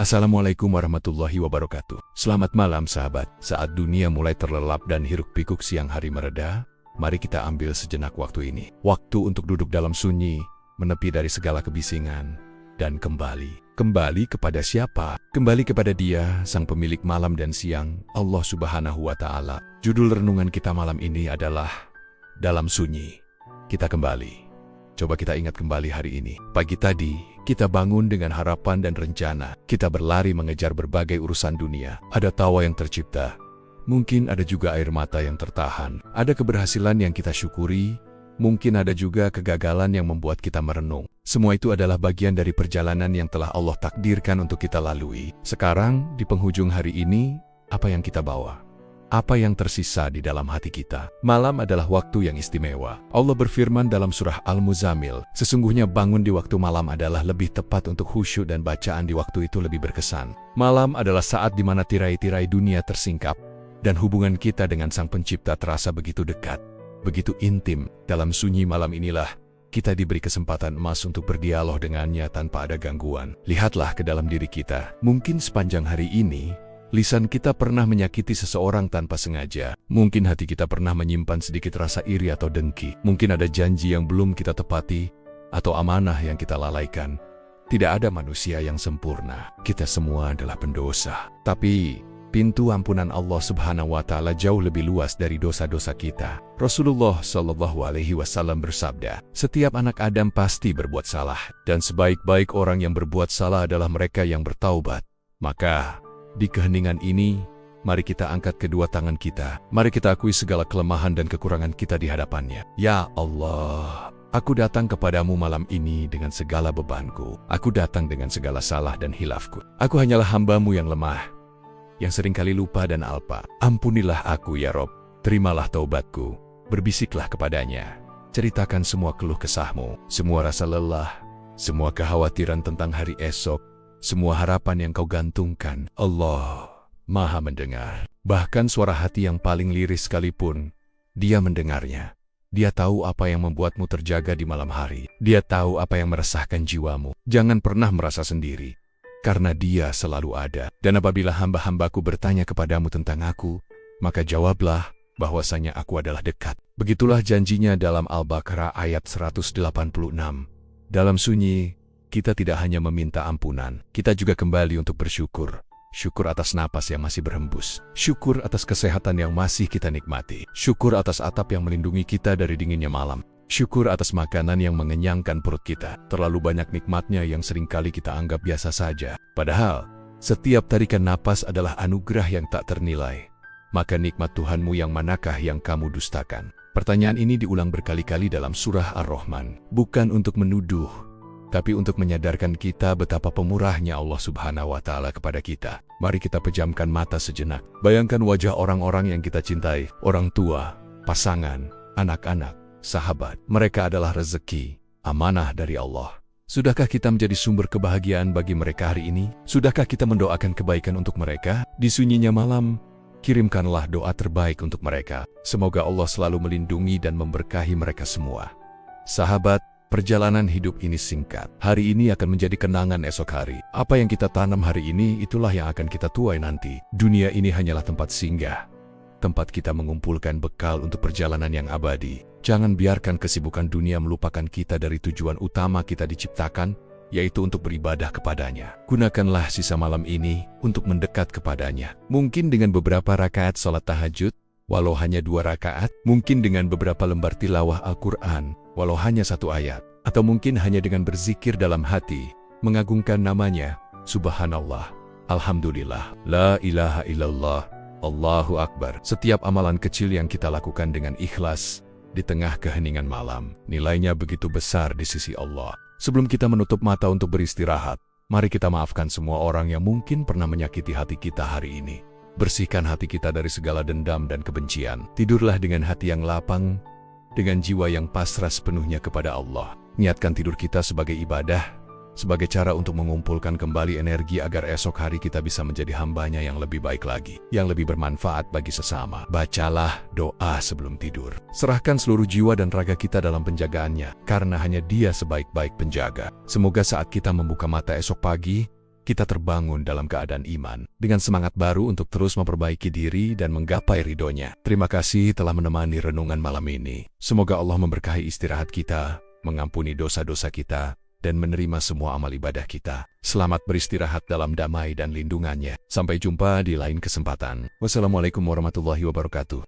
Assalamualaikum warahmatullahi wabarakatuh. Selamat malam sahabat. Saat dunia mulai terlelap dan hiruk-pikuk siang hari mereda, mari kita ambil sejenak waktu ini. Waktu untuk duduk dalam sunyi, menepi dari segala kebisingan, dan kembali. Kembali kepada siapa? Kembali kepada Dia, Sang Pemilik malam dan siang, Allah Subhanahu wa Ta'ala. Judul renungan kita malam ini adalah Dalam Sunyi. Kita kembali. Coba kita ingat kembali hari ini. Pagi tadi, kita bangun dengan harapan dan rencana. Kita berlari mengejar berbagai urusan dunia. Ada tawa yang tercipta. Mungkin ada juga air mata yang tertahan. Ada keberhasilan yang kita syukuri. Mungkin ada juga kegagalan yang membuat kita merenung. Semua itu adalah bagian dari perjalanan yang telah Allah takdirkan untuk kita lalui. Sekarang, di penghujung hari ini, apa yang kita bawa? Apa yang tersisa di dalam hati kita? Malam adalah waktu yang istimewa. Allah berfirman dalam surah Al-Muzammil, sesungguhnya bangun di waktu malam adalah lebih tepat untuk khusyuk dan bacaan di waktu itu lebih berkesan. Malam adalah saat di mana tirai-tirai dunia tersingkap, dan hubungan kita dengan Sang Pencipta terasa begitu dekat, begitu intim. Dalam sunyi malam inilah, kita diberi kesempatan emas untuk berdialog dengannya tanpa ada gangguan. Lihatlah ke dalam diri kita. Mungkin sepanjang hari ini, lisan kita pernah menyakiti seseorang tanpa sengaja. Mungkin hati kita pernah menyimpan sedikit rasa iri atau dengki. Mungkin ada janji yang belum kita tepati, atau amanah yang kita lalaikan. Tidak ada manusia yang sempurna. Kita semua adalah pendosa. Tapi, pintu ampunan Allah Subhanahu wa Ta'ala jauh lebih luas dari dosa-dosa kita. Rasulullah SAW bersabda, setiap anak Adam pasti berbuat salah, dan sebaik-baik orang yang berbuat salah adalah mereka yang bertaubat. Maka, di keheningan ini, mari kita angkat kedua tangan kita. Mari kita akui segala kelemahan dan kekurangan kita di hadapannya. Ya Allah, aku datang kepadamu malam ini dengan segala bebanku. Aku datang dengan segala salah dan hilafku. Aku hanyalah hamba-Mu yang lemah, yang seringkali lupa dan alpa. Ampunilah aku ya Rob, terimalah taubatku. Berbisiklah kepadanya. Ceritakan semua keluh kesahmu, semua rasa lelah, semua kekhawatiran tentang hari esok, semua harapan yang kau gantungkan. Allah Maha mendengar. Bahkan suara hati yang paling lirih sekalipun, Dia mendengarnya. Dia tahu apa yang membuatmu terjaga di malam hari. Dia tahu apa yang meresahkan jiwamu. Jangan pernah merasa sendiri, karena Dia selalu ada. Dan apabila hamba-hambaku bertanya kepadamu tentang aku, maka jawablah bahwasanya aku adalah dekat. Begitulah janjinya dalam Al-Baqarah ayat 186. Dalam sunyi, kita tidak hanya meminta ampunan, kita juga kembali untuk bersyukur. Syukur atas napas yang masih berhembus. Syukur atas kesehatan yang masih kita nikmati. Syukur atas atap yang melindungi kita dari dinginnya malam. Syukur atas makanan yang mengenyangkan perut kita. Terlalu banyak nikmatnya yang seringkali kita anggap biasa saja. Padahal, setiap tarikan napas adalah anugerah yang tak ternilai. Maka nikmat Tuhanmu yang manakah yang kamu dustakan? Pertanyaan ini diulang berkali-kali dalam surah Ar-Rahman. Bukan untuk menuduh, tapi untuk menyadarkan kita betapa pemurahnya Allah Subhanahu wa Ta'ala kepada kita. Mari kita pejamkan mata sejenak. Bayangkan wajah orang-orang yang kita cintai, orang tua, pasangan, anak-anak, sahabat. Mereka adalah rezeki, amanah dari Allah. Sudahkah kita menjadi sumber kebahagiaan bagi mereka hari ini? Sudahkah kita mendoakan kebaikan untuk mereka? Di sunyinya malam, kirimkanlah doa terbaik untuk mereka. Semoga Allah selalu melindungi dan memberkahi mereka semua. Sahabat, perjalanan hidup ini singkat. Hari ini akan menjadi kenangan esok hari. Apa yang kita tanam hari ini, itulah yang akan kita tuai nanti. Dunia ini hanyalah tempat singgah. Tempat kita mengumpulkan bekal untuk perjalanan yang abadi. Jangan biarkan kesibukan dunia melupakan kita dari tujuan utama kita diciptakan, yaitu untuk beribadah kepadanya. Gunakanlah sisa malam ini untuk mendekat kepadanya. Mungkin dengan beberapa rakaat salat tahajud, walau hanya 2 rakaat. Mungkin dengan beberapa lembar tilawah Al-Quran, walau hanya 1 ayat, atau mungkin hanya dengan berzikir dalam hati, mengagungkan namanya, Subhanallah, Alhamdulillah, La ilaha illallah, Allahu Akbar. Setiap amalan kecil yang kita lakukan dengan ikhlas, di tengah keheningan malam, nilainya begitu besar di sisi Allah. Sebelum kita menutup mata untuk beristirahat, mari kita maafkan semua orang yang mungkin pernah menyakiti hati kita hari ini. Bersihkan hati kita dari segala dendam dan kebencian. Tidurlah dengan hati yang lapang, dengan jiwa yang pasrah sepenuhnya kepada Allah. Niatkan tidur kita sebagai ibadah, sebagai cara untuk mengumpulkan kembali energi agar esok hari kita bisa menjadi hambanya yang lebih baik lagi, yang lebih bermanfaat bagi sesama. Bacalah doa sebelum tidur. Serahkan seluruh jiwa dan raga kita dalam penjagaannya, karena hanya Dia sebaik-baik penjaga. Semoga saat kita membuka mata esok pagi, kita terbangun dalam keadaan iman, dengan semangat baru untuk terus memperbaiki diri dan menggapai ridho-Nya. Terima kasih telah menemani renungan malam ini. Semoga Allah memberkahi istirahat kita, mengampuni dosa-dosa kita, dan menerima semua amal ibadah kita. Selamat beristirahat dalam damai dan lindungan-Nya. Sampai jumpa di lain kesempatan. Wassalamualaikum warahmatullahi wabarakatuh.